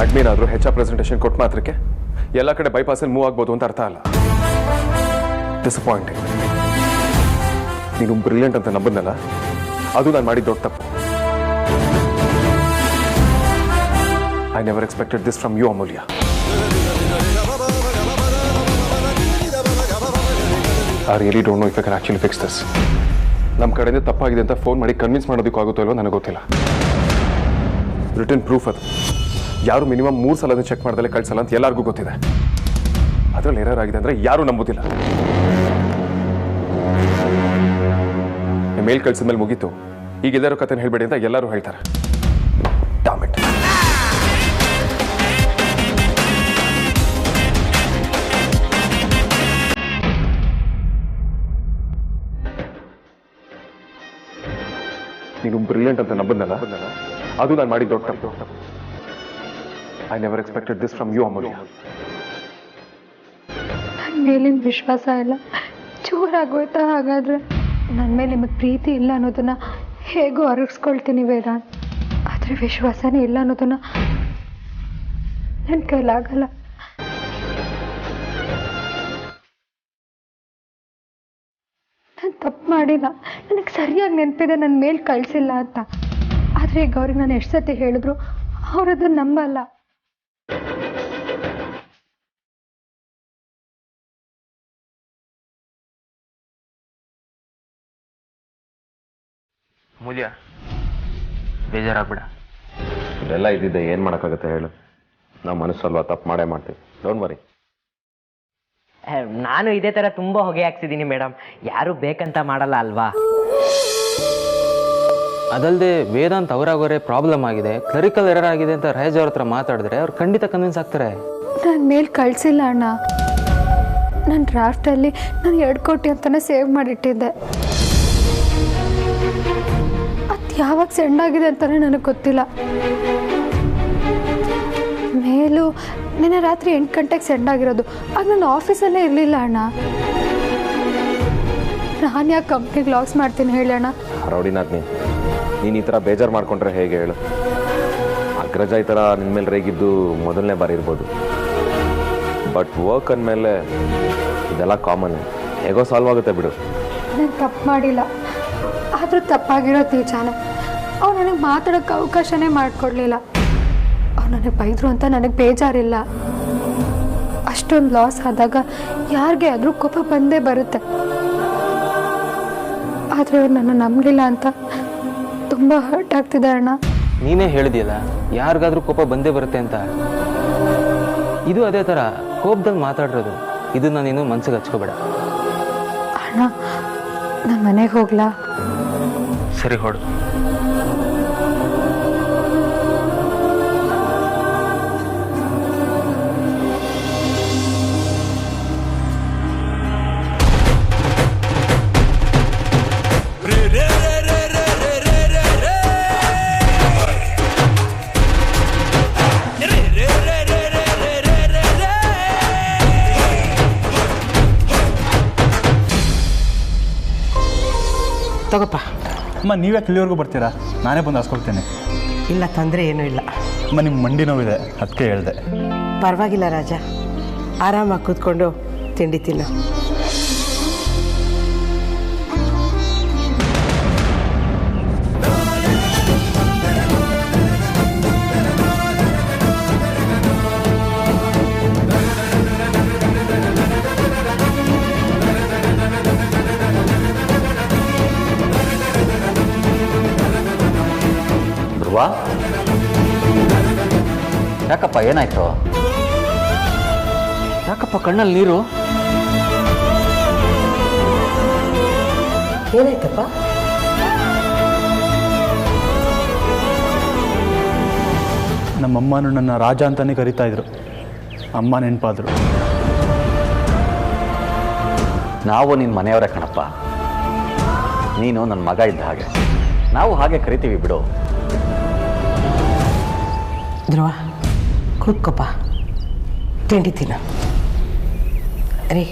Admin ಆದರೂ ಹೆಚ್ಚು presentation ಕೊಟ್ಟು ಮಾತ್ರಕ್ಕೆ ಎಲ್ಲ ಕಡೆ ಬೈಪಾಸಲ್ಲಿ ಮೂವ್ ಆಗ್ಬೋದು ಅಂತ ಅರ್ಥ ಅಲ್ಲ. ಡಿಸಪಾಯಿಂಟಿಂಗ್. ನೀನು ಬ್ರಿಲಿಯಂಟ್ ಅಂತ ನಂಬದ್ನಲ್ಲ, ಅದು ನಾನು ಮಾಡಿದ ದೊಡ್ಡ ತಪ್ಪು. I never expected this from you, Amulya. I really don't know if I can actually fix this. ನಮ್ಮ ಕಡೆಯಿಂದ ತಪ್ಪಾಗಿದೆ ಅಂತ ಫೋನ್ ಮಾಡಿ ಕನ್ವಿನ್ಸ್ ಮಾಡೋದಕ್ಕೂ ಆಗುತ್ತೋ ಇಲ್ವೋ ನನಗೆ ಗೊತ್ತಿಲ್ಲ. ರಿಟರ್ನ್ ಪ್ರೂಫ್ ಅದು. ಯಾರು ಮಿನಿಮಮ್ 3 ಸಲ ಚೆಕ್ ಮಾಡ್ದಲ್ಲೇ ಕಳ್ಸಲ್ಲ ಅಂತ ಎಲ್ಲರಿಗೂ ಗೊತ್ತಿದೆ. ಅದರಲ್ಲಿ ಎರರ್ ಆಗಿದೆ ಅಂದರೆ ಯಾರೂ ನಂಬೋದಿಲ್ಲ. ಮೇಲ್ ಕಳ್ಸಿದ ಮೇಲೆ ಮುಗೀತು, ಈಗ ಎಲ್ಲರೂ ಕಥೆನ ಹೇಳ್ಬೇಡಿ ಅಂತ ಎಲ್ಲರೂ ಹೇಳ್ತಾರೆ. ಡಾಮಿಟ್. ನೀನು ಬ್ರಿಲಿಯಂಟ್ ಅಂತ ನಂಬದ್ನಲ್ಲ, ಅದು ನಾನು ಮಾಡಿದ ದೊಡ್ಡ ತಪ್ಪು. I never expected this from you, Amulya. ನನ್ನ ಮೇಲಿನ ವಿಶ್ವಾಸ ಎಲ್ಲ ಚೂರಾಗೋಯ್ತಾ? ಹಾಗಾದ್ರೆ ನನ್ನ ಮೇಲೆ ನಿಮಗೆ ಪ್ರೀತಿ ಇಲ್ಲ ಅನ್ನೋದನ್ನ ಹೇಗೋ ಅರಗಿಸ್ಕೊಳ್ತೀನಿ ವೇದಾಂತ್. ಆದರೆ ವಿಶ್ವಾಸನೇ ಇಲ್ಲ ಅನ್ನೋದನ್ನ ನನ್ನ ಕೈಲಾಗಲ್ಲ. ನಾನು ತಪ್ಪು ಮಾಡಿಲ್ಲ. ನನಗೆ ಸರಿಯಾಗಿ ನೆನಪಿದೆ ನನ್ನ ಮೇಲೆ ಕಳಿಸಿಲ್ಲ ಅಂತ. ಆದರೆ ಈಗ ಅವ್ರಿಗೆ ನಾನು ಎಷ್ಟು ಸತಿ ಹೇಳಿದ್ರು ಅವರದನ್ನು ನಂಬಲ್ಲ. ಮೂಲ್ಯ, ಬೇಜಾರಾಗ್ಬಿಡ. ಇದೆಲ್ಲ ಇದ್ದಿದ್ದೆ ಏನು ಮಾಡೋಕ್ಕಾಗುತ್ತೆ ಹೇಳು? ನಾವು ಮನಸ್ಸಲ್ವಾ, ತಪ್ಪು ಮಾಡೇ ಮಾಡ್ತೀವಿ. Don't worry. ನಾನು ಇದೇ ಥರ ತುಂಬ ಹೊಗೆ ಹಾಕ್ಸಿದ್ದೀನಿ ಮೇಡಮ್. ಯಾರು ಬೇಕಂತ ಮಾಡಲ್ಲ ಅಲ್ವಾ? ಅದಲ್ಲದೆ ವೇದಾಂತ್ ಅವರಾಗೋರೆ ಪ್ರಾಬ್ಲಮ್ ಆಗಿದೆ, ಕ್ಲರಿಕಲ್ ಎರರ್ ಆಗಿದೆ ಅಂತ ರಾಜ್ ಅವ್ರ ಹತ್ರ ಮಾತಾಡಿದ್ರೆ ಅವ್ರು ಖಂಡಿತ ಕನ್ವಿನ್ಸ್ ಆಗ್ತಾರೆ. ನನ್ನ ಮೇಲೆ ಕಳಿಸಿಲ್ಲ ಅಣ್ಣ. ನನ್ನ ಡ್ರಾಫ್ಟಲ್ಲಿ ನಾನು 2 ಕೋಟಿ ಅಂತಲೇ ಸೇವ್ ಮಾಡಿಟ್ಟಿದ್ದೆ. ಅದು ಯಾವಾಗ ಸೆಂಡ್ ಆಗಿದೆ ಅಂತಲೇ ನನಗೆ ಗೊತ್ತಿಲ್ಲ. ಮೇಲು ನಿನ್ನೆ ರಾತ್ರಿ 8 ಗಂಟೆಗೆ ಸೆಂಡ್ ಆಗಿರೋದು. ಅದು ನನ್ನ ಆಫೀಸಲ್ಲೇ ಇರಲಿಲ್ಲ ಅಣ್ಣ. ನಾನು ಯಾಕೆ ಕಂಪ್ನಿಗೆ ಲಾಸ್ ಮಾಡ್ತೀನಿ ಹೇಳೋಣ? ರೌಡಿನಾಥ್, ನೀನು ಈ ಥರ ಬೇಜಾರು ಮಾಡ್ಕೊಂಡ್ರೆ ಹೇಗೆ ಹೇಳು? ಅಗ್ರಜ ಈ ಥರ ನಿನ್ನ ಮೇಲೆ ರೇಗಿದ್ದು ಮೊದಲನೇ ಬಾರಿ ಇರ್ಬೋದು. ಬಟ್ ವರ್ಕ್ ಅಂದಮೇಲೆ ಇದೆಲ್ಲ ಕಾಮನ್. ಹೇಗೋ ಸಾಲ್ವ್ ಆಗುತ್ತೆ ಬಿಡು. ನಾನು ತಪ್ಪು ಮಾಡಿಲ್ಲ. ಆದರೂ ತಪ್ಪಾಗಿರೋದು ನಿಜಾನೆ. ಅವ್ರು ನನಗೆ ಮಾತಾಡೋಕ್ಕೆ ಅವಕಾಶನೇ ಮಾಡಿಕೊಡ್ಲಿಲ್ಲ. ಅವ್ರು ನನಗೆ ಬೈದರು ಅಂತ ನನಗೆ ಬೇಜಾರಿಲ್ಲ. ಅಷ್ಟೊಂದು ಲಾಸ್ ಆದಾಗ ಯಾರಿಗೆ ಆದರೂ ಕೋಪ ಬಂದೇ ಬರುತ್ತೆ. ಆದರೆ ಅವ್ರು ನನ್ನ ನಂಬಲಿಲ್ಲ ಅಂತ ತುಂಬ ಹರ್ಟ್ ಆಗ್ತಿದೆ ಅಣ್ಣ. ನೀನೇ ಹೇಳಿದೆಯಲ್ಲ, ಯಾರಿಗಾದ್ರೂ ಕೋಪ ಬಂದೇ ಬರುತ್ತೆ ಅಂತ. ಇದು ಅದೇ ಥರ ಕೋಪದಲ್ಲಿ ಮಾತಾಡಿರೋದು. ಇದನ್ನ ನೀನು ಮನ್ಸಿಗೆ ಹಚ್ಕೋಬೇಡ. ಅಣ್ಣ, ನಾನು ಮನೆಗೆ ಹೋಗ್ಲಾ? ಸರಿ, ಹೊಡು. ತಗೋಪ್ಪ. ಅಮ್ಮ, ನೀವ್ಯಾಕೆ ಇಲ್ಲಿವರೆಗೂ ಬರ್ತೀರಾ? ನಾನೇ ಬಂದು ಹಾಸ್ಕೊಳ್ತೇನೆ. ಇಲ್ಲ, ತೊಂದರೆ ಏನೂ ಇಲ್ಲ. ಅಮ್ಮ, ನಿಮ್ಮ ಮಂಡಿ ನೋವಿದೆ, ಅದಕ್ಕೆ ಹೇಳಿದೆ. ಪರವಾಗಿಲ್ಲ ರಾಜ, ಆರಾಮಾಗಿ ಕೂತ್ಕೊಂಡು ತಿಂಡಿ ತಿನ್ನು. ಯಾಕಪ್ಪ, ಏನಾಯ್ತು? ಯಾಕಪ್ಪ ಕಣ್ಣಲ್ಲಿ ನೀರು? ಏನಾಯ್ತಪ್ಪ? ನಮ್ಮಮ್ಮನೂ ನನ್ನ ರಾಜ ಅಂತಾನೆ ಕರಿತಾ ಇದ್ರು. ಅಮ್ಮ ನೆನಪಾದ್ರು. ನಾವು ನಿನ್ನ ಮನೆಯವರೇ ಕಣಪ್ಪ. ನೀನು ನನ್ನ ಮಗ ಇದ್ದ ಹಾಗೆ. ನಾವು ಹಾಗೆ ಕರಿತೀವಿ ಬಿಡು. ಧ್ರುವ, ಕೂತ್ಕೊಪ್ಪ, ತಿಂಡಿ ತಿನ್ನು. ರೀ,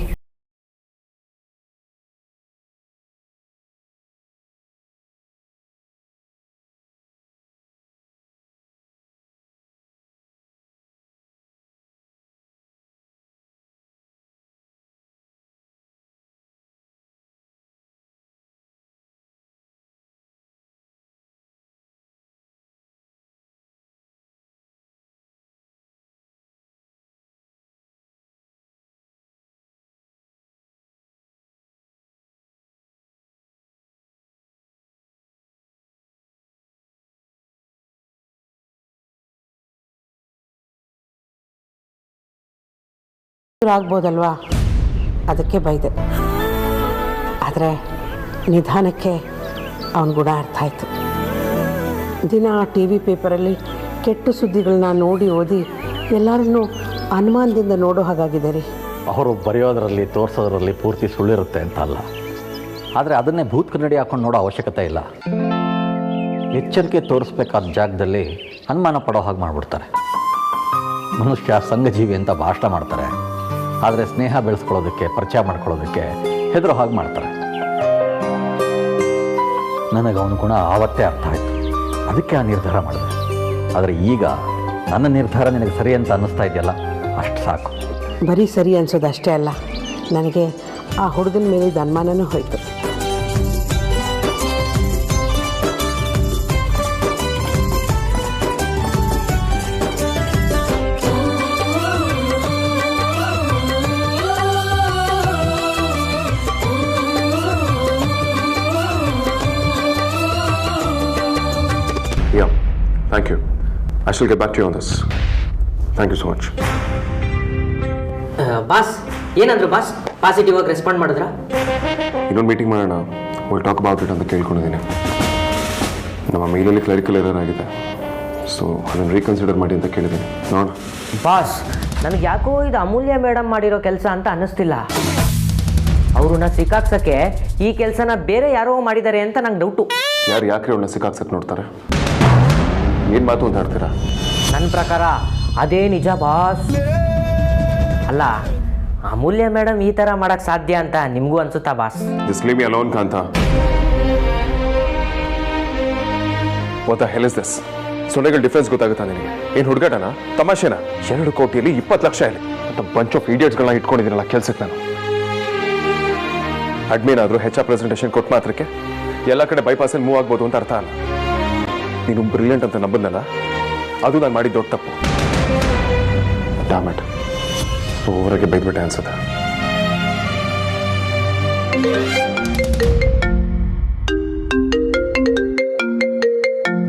ಆಗ್ಬೋದಲ್ವಾ, ಅದಕ್ಕೆ ಬೈದೆ. ಆದರೆ ನಿಧಾನಕ್ಕೆ ಅವನ ಗುಣ ಅರ್ಥ ಆಯಿತು. ದಿನ ಟಿ ವಿ ಪೇಪರಲ್ಲಿ ಕೆಟ್ಟ ಸುದ್ದಿಗಳನ್ನ ನೋಡಿ ಓದಿ ಎಲ್ಲರನ್ನೂ ಅನುಮಾನದಿಂದ ನೋಡೋ ಹಾಗಾಗಿದೆ ರೀ. ಅವರು ಬರೆಯೋದರಲ್ಲಿ ತೋರಿಸೋದ್ರಲ್ಲಿ ಪೂರ್ತಿ ಸುಳ್ಳಿರುತ್ತೆ ಅಂತ ಅಲ್ಲ, ಆದರೆ ಅದನ್ನೇ ಭೂತ್ ಕನ್ನಡಿ ಹಾಕೊಂಡು ನೋಡೋ ಅವಶ್ಯಕತೆ ಇಲ್ಲ. ಎಚ್ಚರಿಕೆ ತೋರಿಸ್ಬೇಕಾದ ಜಾಗದಲ್ಲಿ ಅನುಮಾನ ಪಡೋ ಹಾಗೆ ಮಾಡಿಬಿಡ್ತಾರೆ. ಮನುಷ್ಯ ಸಂಘಜೀವಿ ಅಂತ ಭಾಷಣ ಮಾಡ್ತಾರೆ, ಆದರೆ ಸ್ನೇಹ ಬೆಳೆಸ್ಕೊಳ್ಳೋದಕ್ಕೆ, ಪರಿಚಯ ಮಾಡ್ಕೊಳ್ಳೋದಕ್ಕೆ ಹೆದರೋ ಹಾಗೆ ಮಾಡ್ತಾರೆ. ನನಗೆ ಅವನ ಗುಣ ಆವತ್ತೇ ಅರ್ಥ ಆಯಿತು, ಅದಕ್ಕೆ ಆ ನಿರ್ಧಾರ ಮಾಡಿದೆ. ಆದರೆ ಈಗ ನನ್ನ ನಿರ್ಧಾರ ನಿನಗೆ ಸರಿ ಅಂತ ಅನ್ನಿಸ್ತಾ ಇದೆಯಲ್ಲ, ಅಷ್ಟು ಸಾಕು. ಬರೀ ಸರಿ ಅನಿಸೋದಷ್ಟೇ ಅಲ್ಲ, ನನಗೆ ಆ ಹುಡುಗನ ಮೇಲಿದ್ದ ಅನುಮಾನನೂ ಹೋಯಿತು. Yeah, thank you. I shall get back to you on this. Thank you so much. Boss ಏನಂದ್ರು ಬಾಸ್? ಪಾಸಿಟಿವ್ ಆಗಿ ರೆಸ್ಪಾಂಡ್ ಮಾಡಿದ್ರಾ? ಇನ್ನೊಂದು ಮೀಟಿಂಗ್ ಮಾಡೋಣ, ವಿಲ್ ಟಾಕ್ ಅಬೌಟ್ ಇಟ್ ಅಂತ ಕೇಳ್ಕೊಂಡಿದ್ದೀನಿ. ನಮ್ಮ ಮೇಲಲ್ಲಿ ಕ್ಲರಿಕಲ್ ಎರರ್ ಆಗಿದೆ, ಸೊ ಅದನ್ನು ರೀಕನ್ಸಿಡರ್ ಮಾಡಿ ಅಂತ ಕೇಳಿದ್ದೀನಿ. ನೋಡೋಣ. ಬಾಸ್, ನನಗೆ ಯಾಕೋ ಇದು ಅಮೂಲ್ಯ ಮೇಡಮ್ ಮಾಡಿರೋ ಕೆಲಸ ಅಂತ ಅನ್ನಿಸ್ತಿಲ್ಲ. ಅವ್ರನ್ನ ಸಿಕ್ಕಾಕ್ಸಕ್ಕೆ ಈ ಕೆಲಸನ ಬೇರೆ ಯಾರೋ ಮಾಡಿದ್ದಾರೆ ಅಂತ ನಂಗೆ ಡೌಟು. ಯಾರು ಯಾಕೆ ಅವಳನ್ನ ಸಿಕ್ಕಾಕ್ಸಕ್ಕೆ ನೋಡ್ತಾರೆ? ಏನು ಮಾತು ಅಂತ ಆಡ್ತೀರಾ? ನನ್ನ ಪ್ರಕಾರ ಅದೇ ನಿಜ ಬಾಸ್. ಅಲ್ಲ, ಅಮೂಲ್ಯ ಮೇಡಮ್ ಈ ಥರ ಮಾಡೋಕ್ಕೆ ಸಾಧ್ಯ ಅಂತ ನಿಮಗೂ ಅನ್ಸುತ್ತಾ boss? Just leave me alone, Kantha. What the hell is this? ಸೊನ್ನೆಗಳ ಡಿಫ್ರೆನ್ಸ್ ಗೊತ್ತಾಗುತ್ತಾ ನಿನಗೆ? ಏನು ಹುಡುಗಾಟನಾ? ತಮಾಷೆನಾ? 2 ಕೋಟಿಯಲ್ಲಿ 20 ಲಕ್ಷ ಇಲ್ಲಿ ಅಂತ ಬಂಚ್ ಆಫ್ ಇಡಿಯಟ್ಸ್ಗಳನ್ನ ಇಟ್ಕೊಂಡಿದ್ದೀನಲ್ಲ ಕೆಲಸಕ್ಕೆ ನಾನು. ಅಡ್ಮಿನ್ ಆದರೂ HR ಪ್ರೆಸೆಂಟೇಷನ್ ಕೊಟ್ಟು ಮಾತ್ರಕ್ಕೆ ಎಲ್ಲ ಕಡೆ ಬೈಪಾಸಲ್ಲಿ ಮೂವ್ ಆಗ್ಬೋದು ಅಂತ ಅರ್ಥ ಅಲ್ಲ. ನೀನು ಬ್ರಿಲಿಯಂಟ್ ಅಂತ ನಂಬದ್ನಲ್ಲ, ಅದು ನಾನು ಮಾಡಿದ ದೊಡ್ಡ ತಪ್ಪು. ಡ್ಯಾಮೆಟ್, ಓವರಾಗೆ ಬೈದ್ಬಿಟ್ಟೆ ಅನ್ಸುತ್ತೆ.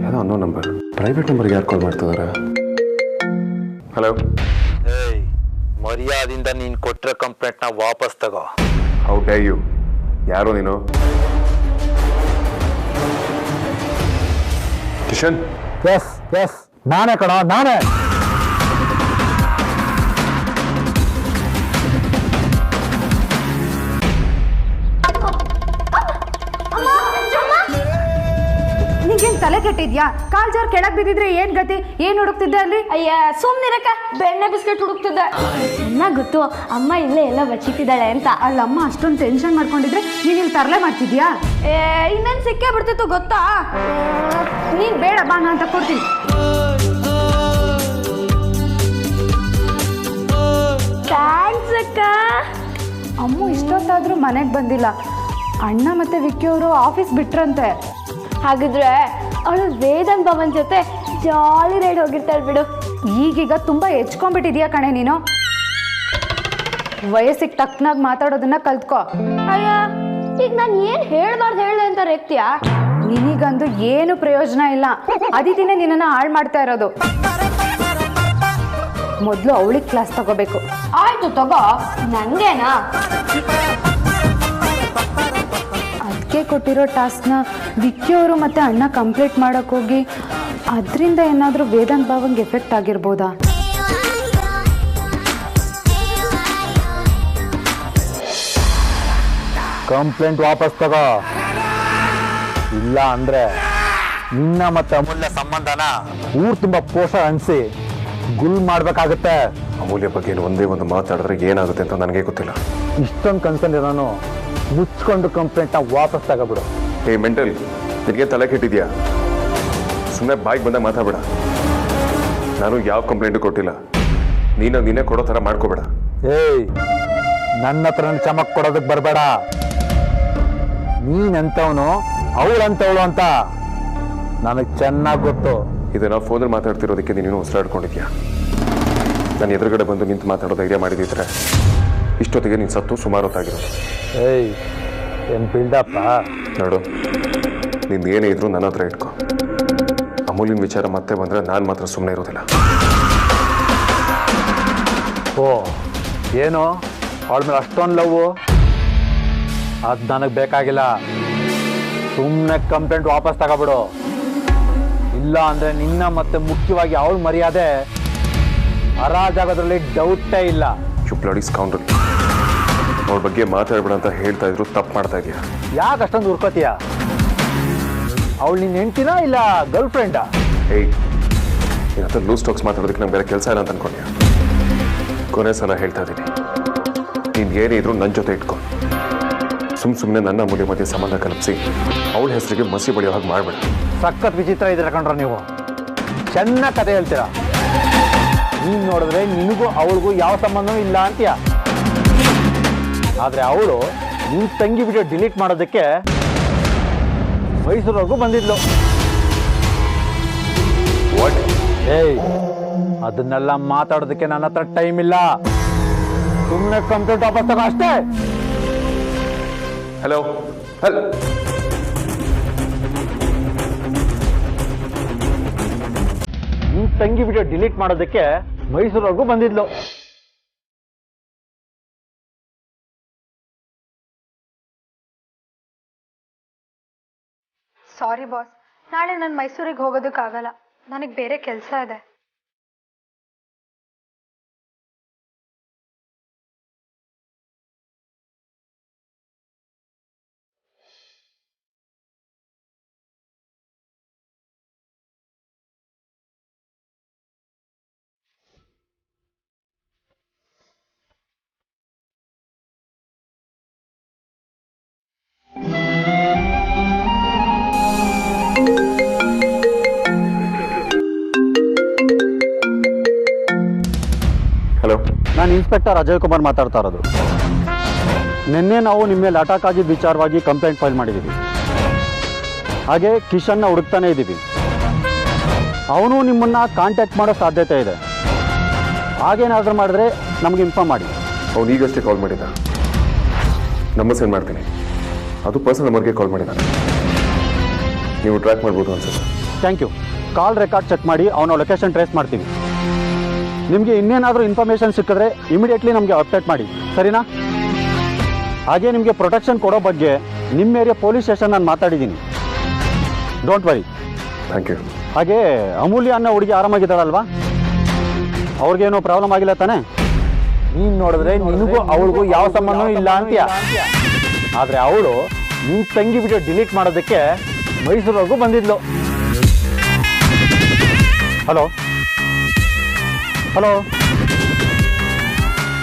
ಯಾವುದೋ ಅನ್ನೋ ನಂಬರ್, ಪ್ರೈವೇಟ್ ನಂಬರ್ಗೆ ಯಾರು ಕಾಲ್ ಮಾಡ್ತಿದ್ದಾರೆ? ಹಲೋ. ಮರ್ಯಾದಿಂದ ನೀನು ಕೊಟ್ಟಿರೋ ಕಂಪ್ಲೇಂಟ್ನ ವಾಪಸ್ ತಗೋ. How dare you? ಯಾರು ನೀನು? ಕಿಶನ್? ಎಸ್ ನಾನೇ ಕಣ, ನಾನೇ. ನಿಂಗೇನು ತಲೆ ಕೆಟ್ಟಿದ್ಯಾ? ಕಾಲ್ ಜಾರ್ ಕೆಳಗೆ ಬಿದ್ದಿದ್ರೆ ಏನ್ ಗತಿ? ಏನ್ ಹುಡುಕ್ತಿದ್ದೆ ಅಲ್ಲಿ? ಅಯ್ಯ ಸುಮ್ಮನಿರಕ್ಕ, ಬೆಣ್ಣೆ ಬಿಸ್ಕೆಟ್ ಹುಡುಕ್ತಿದ್ದೆ. ಚೆನ್ನಾಗಿ ಗೊತ್ತು ಅಮ್ಮ ಇಲ್ಲೇ ಎಲ್ಲ ಬಚ್ಚಿಟ್ಟಿದ್ದಾಳೆ ಅಂತ. ಅಲ್ಲಮ್ಮ ಅಷ್ಟೊಂದು ಟೆನ್ಷನ್ ಮಾಡ್ಕೊಂಡಿದ್ರೆ ನೀನು ಇಲ್ಲಿ ತರಲೆ ಮಾಡ್ತಿದ್ಯಾ? ಇನ್ನೇನು ಸಿಕ್ಕೇ ಬಿಡ್ತಿತ್ತು ಗೊತ್ತಾ? ನೀನ್ ಬೇಡ ಬಾ, ನಾನು ತಕ್ಕೊಡ್ತೀನಿ. ಥ್ಯಾಂಕ್ಸ್ ಅಕ್ಕ. ಅಮ್ಮ ಇಷ್ಟೊತ್ತಾದ್ರೂ ಮನೆಗೆ ಬಂದಿಲ್ಲ. ಅಣ್ಣ ಮತ್ತೆ ವಿಕ್ಕಿ ಅವರು ಆಫೀಸ್ ಬಿಟ್ರಂತೆ. ಹಾಗಿದ್ರೆ ಅವಳು ವೇದನ್ ಭವನ್ ಜೊತೆ ಜಾಲಿ ರೈಡ್ ಹೋಗಿರ್ತಾಳೆ ಬಿಡು. ಈಗೀಗ ತುಂಬಾ ಹೆಚ್ಕೊಂಡ್ಬಿಟ್ಟಿದ್ಯಾ ಕಣೆ ನೀನು. ವಯಸ್ಸಿಗೆ ತಕ್ಕನಾಗಿ ಮಾತಾಡೋದನ್ನ ಕಲ್ತ್ಕೋ. ಅಯ್ಯ, ಈಗ ನಾನು ಏನು ಹೇಳ್ಬಾರ್ದು ಹೇಳಿ ಅಂತ ರೇಗ್ತೀಯಾ? ನಿನಗಂದು ಏನು ಪ್ರಯೋಜನ ಇಲ್ಲ. ಅದಿತಿನೇ ನಿನ್ನನ್ನು ಹಾಳು ಮಾಡ್ತಾ ಇರೋದು. ಮೊದಲು ಅವಳಿಗೆ ಕ್ಲಾಸ್ ತಗೋಬೇಕು. ಆಯ್ತು ತಗೋ, ನಂಗೇನಾ? ಅದಕ್ಕೆ ಕೊಟ್ಟಿರೋ ಟಾಸ್ಕ್ನ ವಿಕ್ಕಿ ಅವರು ಮತ್ತೆ ಅಣ್ಣ ಕಂಪ್ಲೀಟ್ ಮಾಡೋಕ್ಕೋಗಿ ಅದರಿಂದ ಏನಾದರೂ ವೇದಾಂತ್ ಭಾವಂಗೆ ಎಫೆಕ್ಟ್ ಆಗಿರ್ಬೋದಾ? ಕಂಪ್ಲೇಂಟ್ ವಾಪಸ್ ತಗೋ, ಇಲ್ಲ ಅಂದ್ರೆ ನಿನ್ನ ಮತ್ತೆ ಅಮೂಲ್ಯ ಸಂಬಂಧನ ಊರು ತುಂಬ ಪೋಷರ್ ಅನಿಸಿ ಗುಲ್ ಮಾಡ್ಬೇಕಾಗತ್ತೆ. ಅಮೂಲ್ಯ ಬಗ್ಗೆ ಒಂದೇ ಒಂದು ಮಾತಾಡಿದ್ರೆ ಏನಾಗುತ್ತೆ ಅಂತ ನನಗೆ ಗೊತ್ತಿಲ್ಲ. ಇಷ್ಟೊಂದು ಕನ್ಸರ್ನ್ ಇರೋನು ಮುಚ್ಕೊಂಡು ಕಂಪ್ಲೇಂಟ್ನ ವಾಪಸ್ ತಗೋಬಿಡು. ಏ ಮೆಂಟಲ್, ನಿನಗೆ ತಲೆ ಕೆಟ್ಟಿದ್ಯಾ? ಸುಮ್ಮನೆ ಬಾಯಿಗೆ ಬಂದಾಗ ಮಾತಾಡಬೇಡ. ನಾನು ಯಾವ ಕಂಪ್ಲೇಂಟು ಕೊಟ್ಟಿಲ್ಲ. ನೀನೇ ಕೊಡೋ ಥರ ಮಾಡ್ಕೋಬೇಡ. ಏಯ್, ನನ್ನ ಹತ್ರ ಚಮಕ್ ಕೊಡೋದಕ್ಕೆ ಬರಬೇಡ. ನೀನೆಂತವನು, ಅವಳಂತವಳು ಅಂತ ನನಗೆ ಚೆನ್ನಾಗಿ ಗೊತ್ತು. ಇದನ್ನ ಫೋನಲ್ಲಿ ಮಾತಾಡ್ತಿರೋದಕ್ಕೆ ನೀನು ಉಸಿರಾಡ್ಕೊಂಡಿದ್ಯಾ? ನಾನು ಎದುರುಗಡೆ ಬಂದು ನಿಂತು ಮಾತಾಡೋ ಧೈರ್ಯ ಮಾಡಿದಿದ್ರೆ ಇಷ್ಟೊತ್ತಿಗೆ ನೀನು ಸತ್ತು ಸುಮಾರು ಹೊತ್ತಾಗಿರೋದು. ಏಯ್, ಏನು ಬಿಲ್ಡಪ್ಪ? ನೋಡು, ನಿಂದು ಏನೇ ಇದ್ರು ನನ್ನ ಹತ್ರ ಇಟ್ಕೊ. ಅಮೂಲ್ಯನ ವಿಚಾರ ಮತ್ತೆ ಬಂದರೆ ನಾನು ಮಾತ್ರ ಸುಮ್ಮನೆ ಇರೋದಿಲ್ಲ. ಓ, ಏನು ಅವಳ ಮೇಲೆ ಅಷ್ಟೊಂದು ಲವ್? ಅದು ನನಗೆ ಬೇಕಾಗಿಲ್ಲ. ಸುಮ್ಮನೆ ಕಂಪ್ಲೇಂಟ್ ವಾಪಸ್ ತಗೋಬಿಡು. ಇಲ್ಲ ಅಂದರೆ ನಿನ್ನ ಮತ್ತೆ ಮುಖ್ಯವಾಗಿ ಅವಳು ಮರ್ಯಾದೆ ಹರಾಜಾಗೋದ್ರಲ್ಲಿ ಡೌಟೇ ಇಲ್ಲ. You bloody scoundrel. ಅವ್ರ ಬಗ್ಗೆ ಮಾತಾಡ್ಬೇಡ ಅಂತ ಹೇಳ್ತಾ ಇದ್ರು, ತಪ್ಪು ಮಾಡ್ತಾ ಇದೆಯಾ? ಯಾಕೆ ಅಷ್ಟೊಂದು ಉರ್ಕೋತೀಯ? ಅವಳು ನಿನ್ನ ಹೆಂಡ್ತಿನಾ ಇಲ್ಲ ಗರ್ಲ್ ಫ್ರೆಂಡಾ? ಏಯ್, ನಿನ್ನ ಹತ್ರ ಲೂಸ್ ಟಾಕ್ಸ್ ಮಾತಾಡೋದಕ್ಕೆ ನಂಗೆ ಬೇರೆ ಕೆಲಸ ಇಲ್ಲ ಅಂತ ಅನ್ಕೊಂಡ್ಯಾ? ಕೊನೆ ಸಲ ಹೇಳ್ತಾ ಇದ್ದೀನಿ, ನೀನು ಏನೇ ಇದ್ರು ನನ್ನ ಜೊತೆ ಇಟ್ಕೊ. ಸುಮ್ಮನೆ ನನ್ನ ಅಮೂಲ್ಯ ಮಧ್ಯೆ ಸಂಬಂಧ ಕಲ್ಪಿಸಿ ಅವಳ ಹೆಸರಿಗೆ ಮಸಿ ಬಳಿಯೋ ಹಾಗೆ ಮಾಡಬೇಡ. ಸಖತ್ ವಿಚಿತ್ರ ಇದ್ದೀರ ಕಣ್ರ ನೀವು. ಚೆನ್ನಾಗಿ ಕತೆ ಹೇಳ್ತೀರಾ. ನೀನು ನೋಡಿದ್ರೆ ನಿನಗೂ ಅವಳಿಗೂ ಯಾವ ಸಂಬಂಧವೂ ಇಲ್ಲ ಅಂತೀಯ. ಆದರೆ ಅವಳು ನಿನ್ನ ತಂಗಿ ವಿಡಿಯೋ ಡಿಲೀಟ್ ಮಾಡೋದಕ್ಕೆ ಮೈಸೂರವರೆಗೂ ಬಂದಿದ್ಲು. ಏಯ್, ಅದನ್ನೆಲ್ಲ ಮಾತಾಡೋದಕ್ಕೆ ನನ್ನ ಹತ್ರ ಟೈಮ್ ಇಲ್ಲ. ಸುಮ್ಮನೆ ಕಂಪ್ಲೇಂಟ್ ವಾಪಸ್ ತಗೋ ಅಷ್ಟೇ. ಹಲೋ ನಿನ್ನ ತಂಗಿ ವಿಡಿಯೋ ಡಿಲೀಟ್ ಮಾಡೋದಕ್ಕೆ ಮೈಸೂರವರೆಗೂ ಬಂದಿದ್ಲು. ಸಾರಿ ಬಾಸ್, ನಾಳೆ ನಾನು ಮೈಸೂರಿಗೆ ಹೋಗೋದಕ್ಕಾಗಲ್ಲ. ನನಗೆ ಬೇರೆ ಕೆಲಸ ಇದೆ. ಹಲೋ, ನಾನು ಇನ್ಸ್ಪೆಕ್ಟರ್ ಅಜಯ್ ಕುಮಾರ್ ಮಾತಾಡ್ತಾ ಇರೋದು. ನಿನ್ನೆ ನಾವು ನಿಮ್ಮ ಮೇಲೆ ಅಟ್ಯಾಕ್ ಆಗಿದ್ದ ವಿಚಾರವಾಗಿ ಕಂಪ್ಲೇಂಟ್ ಫೈಲ್ ಮಾಡಿದ್ದೀವಿ. ಹಾಗೆ ಕಿಶನ್ನ ಹುಡುಕ್ತಾನೆ ಇದ್ದೀವಿ. ಅವನು ನಿಮ್ಮನ್ನು ಕಾಂಟ್ಯಾಕ್ಟ್ ಮಾಡೋ ಸಾಧ್ಯತೆ ಇದೆ. ಹಾಗೇನಾದರೂ ಮಾಡಿದ್ರೆ ನಮಗೆ ಇನ್ಫಾರ್ಮ್ ಮಾಡಿ. ಅವ್ನು ಈಗಷ್ಟೇ ಕಾಲ್ ಮಾಡಿದ್ದ. ನಂಬರ್ ಸೆಂಡ್ ಮಾಡ್ತೀನಿ. ಅದು ಪರ್ಸನಲ್ ನಂಬರ್ಗೆ ಕಾಲ್ ಮಾಡಿದ್ದಾನೆ. ನೀವು ಟ್ರ್ಯಾಕ್ ಮಾಡ್ಬೋದು ಅನ್ಸುತ್ತೆ. Thank you. Call record check ಮಾಡಿ ಅವನ ಲೊಕೇಶನ್ ಟ್ರೇಸ್ ಮಾಡ್ತೀವಿ. ನಿಮಗೆ ಇನ್ನೇನಾದರೂ ಇನ್ಫಾರ್ಮೇಷನ್ ಸಿಕ್ಕಿದ್ರೆ ಇಮಿಡಿಯೇಟ್ಲಿ ನಮಗೆ ಅಪ್ಡೇಟ್ ಮಾಡಿ, ಸರಿನಾ? ಹಾಗೆ ನಿಮಗೆ ಪ್ರೊಟೆಕ್ಷನ್ ಕೊಡೋ ಬಗ್ಗೆ ನಿಮ್ಮ ಏರಿಯಾ ಪೊಲೀಸ್ ಸ್ಟೇಷನ್ ನಾನು ಮಾತಾಡಿದ್ದೀನಿ. Don't worry. Thank you. ಹಾಗೆ ಅಮೂಲ್ಯ ಅನ್ನೋ ಹುಡುಗಿ ಆರಾಮಾಗಿದ್ದಾಳಲ್ವಾ? ಅವ್ರಿಗೇನೋ ಪ್ರಾಬ್ಲಮ್ ಆಗಿಲ್ಲ ತಾನೆ? ನೀನು ನೋಡಿದ್ರೆ ನಿನಗೂ ಅವಳಿಗೂ ಯಾವ ಸಂಬಂಧವೂ ಇಲ್ಲ ಅಂತೀಯ. ಆದರೆ ಅವಳು ನಿನ್ನ ತಂಗಿ ವಿಡಿಯೋ ಡಿಲೀಟ್ ಮಾಡೋದಕ್ಕೆ ಮೈಸೂರವರೆಗೂ ಬಂದಿದ್ಲು. ಹಲೋ ಹಲೋ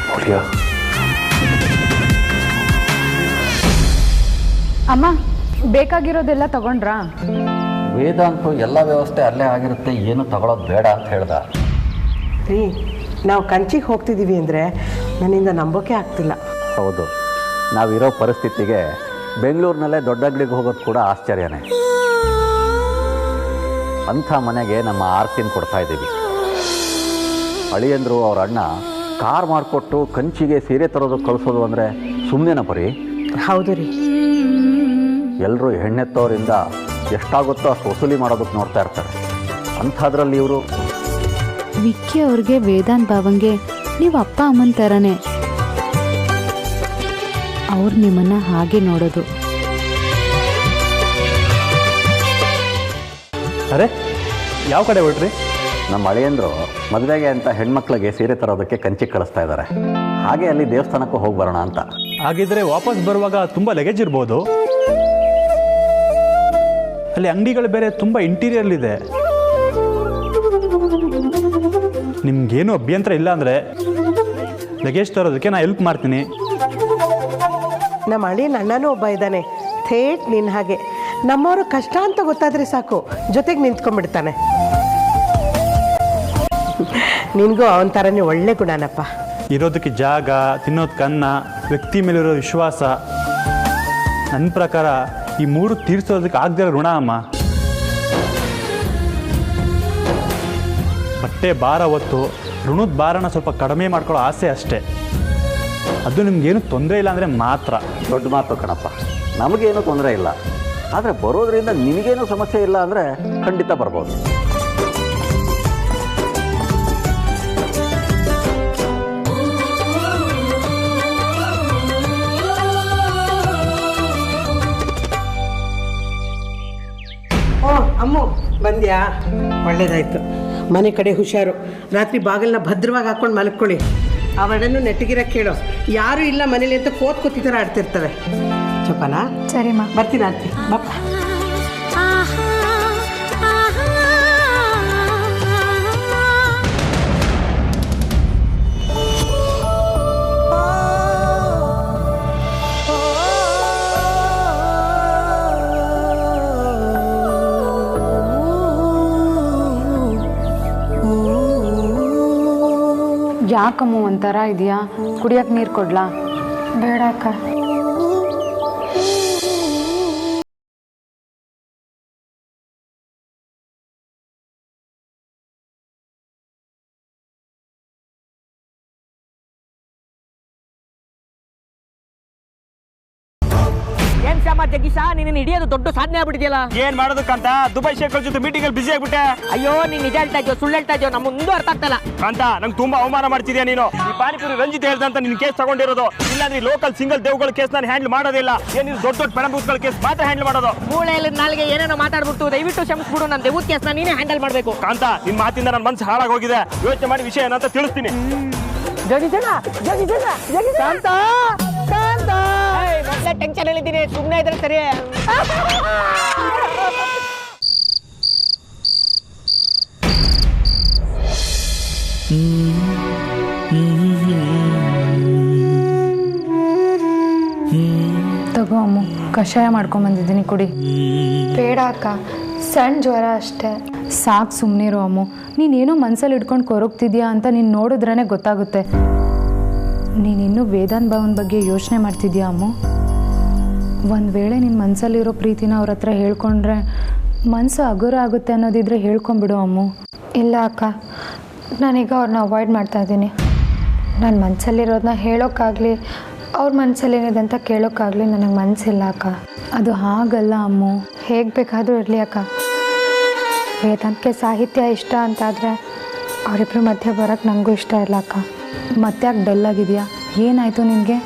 ಮೌಲ್ಯ, ಅಮ್ಮ, ಬೇಕಾಗಿರೋದೆಲ್ಲ ತಗೊಂಡ್ರಾ? ವೇದಾಂತು ಎಲ್ಲ ವ್ಯವಸ್ಥೆ ಅಲ್ಲೇ ಆಗಿರುತ್ತೆ, ಏನು ತಗೊಳ್ಳೋದು ಬೇಡ ಅಂತ ಹೇಳ್ದ. ರೀ, ನಾವು ಕಂಚಿಗೆ ಹೋಗ್ತಿದ್ದೀವಿ ಅಂದರೆ ನನ್ನಿಂದ ನಂಬೋಕೆ ಆಗ್ತಿಲ್ಲ. ಹೌದು, ನಾವಿರೋ ಪರಿಸ್ಥಿತಿಗೆ ಬೆಂಗಳೂರಿನಲ್ಲೇ ದೊಡ್ಡ ಅಂಗಡಿಗೆ ಹೋಗೋದು ಕೂಡ ಆಶ್ಚರ್ಯನೇ. ಅಂಥ ಮನೆಗೆ ನಮ್ಮ ಆರ್ತಿನ ಕೊಡ್ತಾ ಇದ್ದೀವಿ. ಅಳಿಯಂದ್ರು ಅವ್ರ ಅಣ್ಣ ಕಾರ್ ಮಾಡಿಕೊಟ್ಟು ಕಂಚಿಗೆ ಸೀರೆ ತರೋದಕ್ಕೆ ಕಳಿಸೋದು ಅಂದರೆ ಸುಮ್ಮನೆನ ಪರಿ? ಹೌದು ರೀ. ಎಲ್ಲರೂ ಹೆಣ್ಣೆತ್ತವರಿಂದ ಎಷ್ಟಾಗುತ್ತೋ ಅಷ್ಟು ವಸೂಲಿ ಮಾಡೋದಕ್ಕೆ ನೋಡ್ತಾ ಇರ್ತಾರೆ. ಅಂಥದ್ರಲ್ಲಿ ಇವರು ವಿಕ್ಕಿ ಅವ್ರಿಗೆ ವೇದಾಂತ್ ಬಾವಂಗೆ ನೀವು ಅಪ್ಪ ಅಮ್ಮನ ಥರನೇ. ಅವ್ರು ನಿಮ್ಮನ್ನು ಹಾಗೆ ನೋಡೋದು. ಅರೆ, ಯಾವ ಕಡೆ ಹೊರಟ್ರಿ? ನಮ್ಮ ಅಳಿಯಂದ್ರು ಮದುವೆಗೆ ಅಂತ ಹೆಣ್ಮಕ್ಳಿಗೆ ಸೀರೆ ತರೋದಕ್ಕೆ ಕಂಚಿಗೆ ಕಳಿಸ್ತಾ ಇದ್ದಾರೆ. ಹಾಗೆ ಅಲ್ಲಿ ದೇವಸ್ಥಾನಕ್ಕೂ ಹೋಗಿ ಬರೋಣ ಅಂತ. ಹಾಗಿದ್ರೆ ವಾಪಸ್ ಬರುವಾಗ ತುಂಬ ಲಗೇಜ್ ಇರ್ಬೋದು. ಅಲ್ಲಿ ಅಂಗಡಿಗಳು ಬೇರೆ ತುಂಬ ಇಂಟೀರಿಯರ್ಲಿದೆ. ನಿಮ್ಗೇನು ಅಭ್ಯಂತರ ಇಲ್ಲ ಅಂದರೆ ಲಗೇಜ್ ತರೋದಕ್ಕೆ ನಾನು ಹೆಲ್ಪ್ ಮಾಡ್ತೀನಿ. ನಮ್ಮ ಅಳಿಯನ ಅಣ್ಣನೂ ಒಬ್ಬ ಇದ್ದಾನೆ, ಥೇಟ್ ನಿನ್ನ ಹಾಗೆ. ನಮ್ಮವರು ಕಷ್ಟ ಅಂತ ಗೊತ್ತಾದರೆ ಸಾಕು, ಜೊತೆಗೆ ನಿಂತ್ಕೊಂಡ್ಬಿಡ್ತಾನೆ. ನಿನಗೂ ಅವನ ಥರನೇ ಒಳ್ಳೆ ಗುಣನಪ್ಪ. ಇರೋದಕ್ಕೆ ಜಾಗ, ತಿನ್ನೋದಕ್ಕೆ ಅನ್ನ, ವ್ಯಕ್ತಿ ಮೇಲಿರೋ ವಿಶ್ವಾಸ. ನನ್ನ ಪ್ರಕಾರ ಈ ಮೂರು ತೀರಿಸೋದಕ್ಕೆ ಆಗದಿರೋ ಋಣ ಅಮ್ಮ. ಬಟ್ಟೆ ಭಾರ ಹೊತ್ತು ಋಣದ ಭಾರನ ಸ್ವಲ್ಪ ಕಡಿಮೆ ಮಾಡ್ಕೊಳ್ಳೋ ಆಸೆ ಅಷ್ಟೇ. ಅದು ನಿಮ್ಗೇನು ತೊಂದರೆ ಇಲ್ಲ ಅಂದರೆ ಮಾತ್ರ. ದೊಡ್ಡ ಮಾತು ಕಣಪ್ಪ, ನಮಗೇನು ತೊಂದರೆ ಇಲ್ಲ. ಆದರೆ ಬರೋದ್ರಿಂದ ನಿನಗೇನು ಸಮಸ್ಯೆ ಇಲ್ಲ ಅಂದರೆ ಖಂಡಿತ ಬರ್ಬೋದು. ಬಂದ್ಯಾ ಒಳ್ಳೇದಾಯ್ತು. ಮನೆ ಕಡೆ ಹುಷಾರು. ರಾತ್ರಿ ಬಾಗಿಲನ್ನ ಭದ್ರವಾಗಿ ಹಾಕೊಂಡು ಮಲ್ಕೊಳ್ಳಿ. ಅವಳನ್ನು ನೆಟ್ಟಗಿರ ಕೇಳೋ. ಯಾರೂ ಇಲ್ಲ ಮನೇಲಿ ಅಂತ ಕೋತಿ ಥರ ಆಡ್ತಿರ್ತವೆ. ಚೊಪ್ಪನ ಸರಿಮ್ಮ, ಬರ್ತೀನಿ ಆಂಟಿ. ಬಾಪ. ಯಾಕಮ್ಮ ಒಂಥರ ಇದೆಯಾ? ಕುಡಿಯೋಕೆ ನೀರು ಕೊಡ್ಲಾ? ಬೇಡ ಅಕ್ಕ. ಏನ್ ಶ್ಯಾಮ ಜಗ್ಗೀಶ, ನೀನು ಹಿಡಿಯೋದು ದೊಡ್ಡ ಸಾಧನೆ ಆಗ್ಬಿಟ್ಟಿದೆಯಲ್ಲ. ಏನ್ ಮಾಡೋದಕ್ಕಂತ ದುಬೈ ಶೇಖರ್ ಜೊತೆ ಮೀಟಿಂಗ್ ಅಲ್ಲಿ ಬಿಸಿ ಆಗ್ಬಿಟ್ಟೆ. ಅಯ್ಯೋ, ನೀನ್ ನಿಜ ಹೇಳ್ತಾ ಇದೆಯೋ ಸುಳ್ಳು ಹೇಳ್ತಾ ಇದೆಯೋ ನಮ್ಮ ಮುಂದೆ ಅರ್ಥ ಆಗ್ತಲ್ಲ ಅಂತ ನಂಗೆ ತುಂಬಾ ಅವಮಾನ ಮಾಡ್ತಿದ್ಯಾ ನೀನು. ಈ ಪಾನಿಪುರಿ ರಂಜಿತ್ ಹೇಳ್ದಂತ ನಿನ್ ಕೇಸ್ ತಗೊಂಡಿರೋದು. ಇಲ್ಲಾಂದ್ರೆ ಲೋಕಲ್ ಸಿಂಗಲ್ ದೇವ್ಗಳ ಕೇಸ್ ನಾನು ಹ್ಯಾಂಡಲ್ ಮಾಡೋದಿಲ್ಲ. ಏನಿದ್ರು ದೊಡ್ಡ ದೊಡ್ಡ ಪಣಭೂತಗಳ ಕೇಸ್ ಮಾತ್ರ ಹ್ಯಾಂಡಲ್ ಮಾಡೋದು. ಮೂಳೆಯಲ್ಲಿ ನಾಲ್ಗೆ ಏನೇನೋ ಮಾತಾಡ್ಬಿಟ್ಟು ದಯವಿಟ್ಟು ಕ್ಷಮಿಸ್ಬಿಡು. ನನ್ನ ದೇವ್ರ ಕೇಸ್ನ ನೀನೇ ಹ್ಯಾಂಡಲ್ ಮಾಡ್ಬೇಕು. ಕಾಂತ, ನಿನ್ ಮಾತಿಂದ ನನ್ನ ಮನಸ್ಸು ಹಾಳಾಗಿ ಹೋಗಿದೆ. ಯೋಚನೆ ಮಾಡಿ ವಿಷಯ ಏನಂತ ತಿಳಿಸ್ತೀನಿ. ಮೊದಲೇ ಟೆನ್ಷನ್ ಹೇಳಿದ್ದೀನಿ, ಸುಮ್ಮನೆ ಇದ್ರೆ ಸರಿ. ತಗೋ ಅಮ್ಮ, ಕಷಾಯ ಮಾಡ್ಕೊಂಬಂದಿದ್ದೀನಿ, ಕುಡಿ. ಬೇಡ ಅಕ್ಕ, ಸಣ್ಣ ಜ್ವರ ಅಷ್ಟೇ. ಸಾಕು, ಸುಮ್ಮನಿರೋ ಅಮ್ಮ. ನೀನೇನೋ ಮನಸ್ಸಲ್ಲಿ ಇಟ್ಕೊಂಡು ಕೊರಗ್ತಿದ್ಯಾ ಅಂತ ನೀನು ನೋಡಿದ್ರೇ ಗೊತ್ತಾಗುತ್ತೆ. ನೀನಿನ್ನೂ ವೇದಾಂತ್ ಭವನ್ ಬಗ್ಗೆ ಯೋಚನೆ ಮಾಡ್ತಿದ್ಯಾ ಅಮ್ಮ? ಒಂದು ವೇಳೆ ನಿನ್ನ ಮನಸ್ಸಲ್ಲಿರೋ ಪ್ರೀತಿನ ಅವ್ರ ಹತ್ರ ಹೇಳ್ಕೊಂಡ್ರೆ ಮನಸ್ಸು ಹಗುರ ಆಗುತ್ತೆ ಅನ್ನೋದಿದ್ರೆ ಹೇಳ್ಕೊಂಬಿಡು ಅಮ್ಮ. ಇಲ್ಲ ಅಕ್ಕ, ನಾನೀಗ ಅವ್ರನ್ನ ಅವಾಯ್ಡ್ ಮಾಡ್ತಾಯಿದ್ದೀನಿ. ನನ್ನ ಮನಸ್ಸಲ್ಲಿರೋದನ್ನ ಹೇಳೋಕ್ಕಾಗಲಿ ಅವ್ರ ಮನಸ್ಸಲ್ಲೇನಿದೆ ಅಂತ ಕೇಳೋಕ್ಕಾಗಲಿ ನನಗೆ ಮನಸ್ಸಿಲ್ಲ ಅಕ್ಕ. ಅದು ಹಾಗಲ್ಲ ಅಮ್ಮ. ಹೇಗೆ ಬೇಕಾದರೂ ಇರಲಿ ಅಕ್ಕ. ವೇದಾಂತಕ್ಕೆ ಸಾಹಿತ್ಯ ಇಷ್ಟ ಅಂತಾದರೆ ಅವರಿಬ್ಬರ ಮಧ್ಯೆ ಬರೋಕ್ಕೆ ನನಗೂ ಇಷ್ಟ ಇಲ್ಲ ಅಕ್ಕ. ಮತ್ತೆ ಯಾಕೆ ಡಲ್ ಆಗಿದೆಯಾ? ಏನಾಯಿತು ನಿನಗೆ?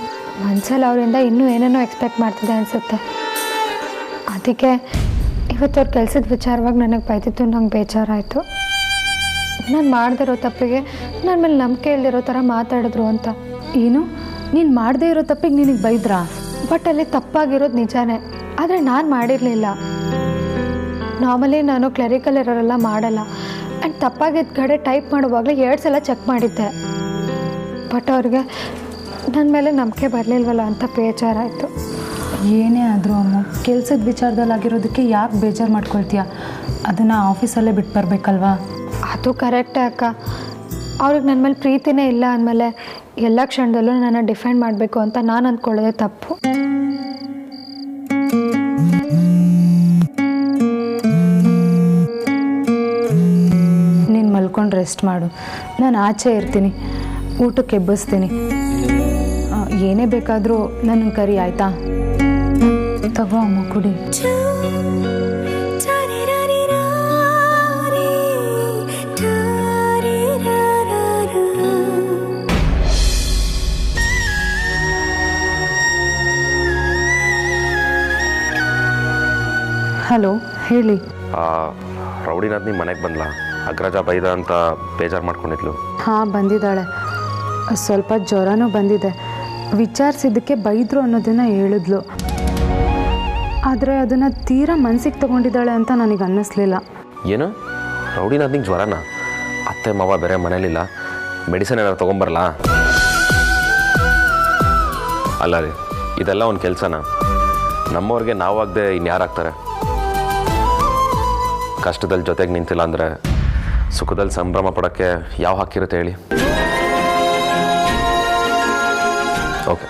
ಮನಸ್ಸಲ್ಲಿ ಅವರಿಂದ ಇನ್ನೂ ಏನೇನೋ ಎಕ್ಸ್ಪೆಕ್ಟ್ ಮಾಡ್ತಿದೆ ಅನಿಸುತ್ತೆ. ಅದಕ್ಕೆ ಇವತ್ತು ಅವ್ರ ಕೆಲಸದ ವಿಚಾರವಾಗಿ ನನಗೆ ಬೈದಿತ್ತು, ನಂಗೆ ಬೇಜಾರಾಯಿತು. ನಾನು ಮಾಡದಿರೋ ತಪ್ಪಿಗೆ ನನ್ನ ಮೇಲೆ ನಂಬಿಕೆ ಇಲ್ದಿರೋ ಥರ ಮಾತಾಡಿದ್ರು ಅಂತ. ಏನು? ನೀನು ಮಾಡದೇ ಇರೋ ತಪ್ಪಿಗೆ ನಿನಗೆ ಬೈದ್ರಾ? ಬಟ್ ಅಲ್ಲಿ ತಪ್ಪಾಗಿರೋದು ನಿಜಾನೇ, ಆದರೆ ನಾನು ಮಾಡಿರಲಿಲ್ಲ. ನಾರ್ಮಲಿ ನಾನು ಕ್ಲರಿಕಲ್ ಎರರೆಲ್ಲ ಮಾಡಲ್ಲ. ಆ್ಯಂಡ್ ತಪ್ಪಾಗಿದ್ದ ಕಡೆ ಟೈಪ್ ಮಾಡುವಾಗಲೇ 2 ಸಲ ಚೆಕ್ ಮಾಡಿದ್ದೆ. ಬಟ್ ಅವ್ರಿಗೆ ನನ್ನ ಮೇಲೆ ನಂಬಿಕೆ ಬರಲಿಲ್ವಲ್ಲ ಅಂತ ಬೇಜಾರಾಯಿತು. ಏನೇ ಆದರೂ ಅಮ್ಮ, ಕೆಲಸದ ವಿಚಾರದಲ್ಲಿ ಆಗಿರೋದಕ್ಕೆ ಯಾಕೆ ಬೇಜಾರು ಮಾಡ್ಕೊಳ್ತೀಯ? ಅದನ್ನು ಆಫೀಸಲ್ಲೇ ಬಿಟ್ಟು ಬರಬೇಕಲ್ವಾ? ಅದು ಕರೆಕ್ಟೇ ಅಕ್ಕ. ಅವ್ರಿಗೆ ನನ್ನ ಮೇಲೆ ಪ್ರೀತಿನೇ ಇಲ್ಲ ಅಂದಮೇಲೆ ಎಲ್ಲ ಕ್ಷಣದಲ್ಲೂ ನನ್ನ ಡಿಫೆಂಡ್ ಮಾಡಬೇಕು ಅಂತ ನಾನು ಅಂದ್ಕೊಳ್ಳೋದೇ ತಪ್ಪು. ನೀನು ಮಲ್ಕೊಂಡು ರೆಸ್ಟ್ ಮಾಡು, ನಾನು ಆಚೆ ಇರ್ತೀನಿ, ಊಟಕ್ಕೆ ಎಬ್ಬಿಸ್ತೀನಿ. ಏನೇ ಬೇಕಾದರೂ ನನ್ನ ಕರಿ, ಆಯಿತಾ? ತಗೋ ಅಮ್ಮ, ಕುಡಿ. ಹಲೋ, ಹೇಳಿ. ರೌಡಿನಾಥ್ ನಿಮ್ಮ ಮನೆಗೆ ಬಂದ್ಲಾ? ಅಗ್ರಜ ಬೈದ ಅಂತ ಬೇಜಾರು ಮಾಡ್ಕೊಂಡಿದ್ಲು. ಹಾಂ, ಬಂದಿದ್ದಾಳೆ. ಸ್ವಲ್ಪ ಜ್ವರನೂ ಬಂದಿದೆ. ವಿಚಾರಿಸಿದ್ದಕ್ಕೆ ಬೈದರು ಅನ್ನೋದನ್ನು ಹೇಳಿದ್ಲು. ಆದರೆ ಅದನ್ನು ತೀರಾ ಮನಸ್ಸಿಗೆ ತೊಗೊಂಡಿದ್ದಾಳೆ ಅಂತ ನನಗೆ ಅನ್ನಿಸ್ಲಿಲ್ಲ. ಏನು? ರೌಡಿನಾಥ್ ನಿಂಗೆ ಜ್ವರನಾ? ಅತ್ತೆ ಮಾವ ಬೇರೆ ಮನೇಲಿಲ್ಲ, ಮೆಡಿಸಿನ್ ಏನಾರು ತೊಗೊಂಬರಲ್ಲ? ಅಲ್ಲ ರೀ, ಇದೆಲ್ಲ ಒಂದು ಕೆಲಸನ? ನಮ್ಮವ್ರಿಗೆ ನಾವಾಗದೆ ಇನ್ಯಾರಾಗ್ತಾರೆ? ಕಷ್ಟದಲ್ಲಿ ಜೊತೆಗೆ ನಿಂತಿಲ್ಲ ಅಂದರೆ ಸುಖದಲ್ಲಿ ಸಂಭ್ರಮ ಪಡೋಕ್ಕೆ ಯಾವ ಹಕ್ಕಿರುತ್ತೆ ಹೇಳಿ? ಓಕೆ.